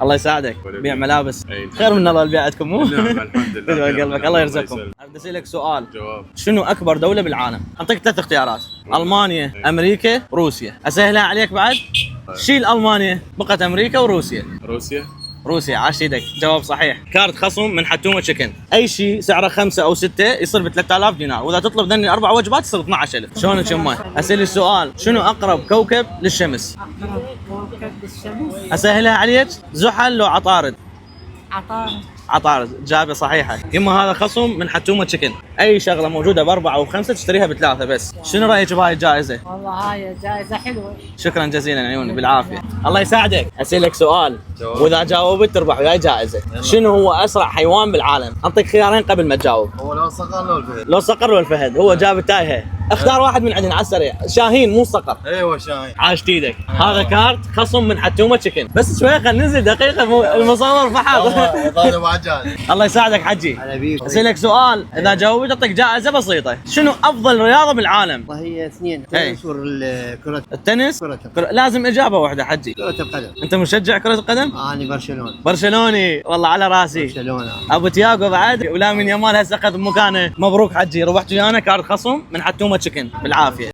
الله يساعدك. بيع ملابس. خير من الله اللي بيعتكم مو؟ نعم الحمد لله. قلبك الله يرزقكم. بدي اسالك سؤال. شنو اكبر دوله بالعالم؟ اعطيك 3 اختيارات. المانيا، امريكا، روسيا. اسهلها عليك بعد؟ شيل المانيا، بقت امريكا وروسيا. روسيا. عاش ايدك، جواب صحيح. كارت خصم من حتومه تشيكن. اي شيء سعره 5 أو 6 يصير ب 3000 دينار، واذا تطلب ذني 4 وجبات يصير 12000. شلونك يمه؟ اسالي السؤال، شنو اقرب كوكب للشمس؟ أقرب كوكب للشمس. اسهلها عليك، زحل لو عطارد؟ عطارد. جابه صحيحه. يما هذا خصم من حتومه تشيكن. اي شغله موجوده ب4 أو 5 تشتريها ب3 بس. شنو رايك بهاي الجائزه؟ والله هاي جائزة حلوة. شكرا جزيلا عيوني، بالعافيه. الله يساعدك. اسالك سؤال واذا جاوبت تربح وياي جائزه. شنو هو اسرع حيوان بالعالم؟ اعطيك خيارين قبل ما تجاوب. هو لو صقر لو الفهد. لو صقر لو الفهد. هو جاب التايهه. اختار واحد من عندنا على السريع. شاهين مو صقر. ايوه شاهين. عاشت ايدك. هذا كارت خصم من حتومه تشيكن. بس شوي خلينا ننزل دقيقه المصور فحط. هذا بعجال. الله يساعدك حجي. اسالك سؤال اذا جاوبت اعطيك جائزه بسيطه. شنو افضل رياضه بالعالم؟ هي اثنين، إيه. التنس والكرة. التنس؟ كرة لازم اجابه واحده حجي. كرة القدم. انت مشجع كره القدم؟ انا برشلونة. برشلوني والله على راسي. برشلونة. ابو تياغو بعد ولا من يمال هسه اخذ مكانه. مبروك حجي، ربحت ويانا كارت خصم من حتومه تشيكن بالعافيه.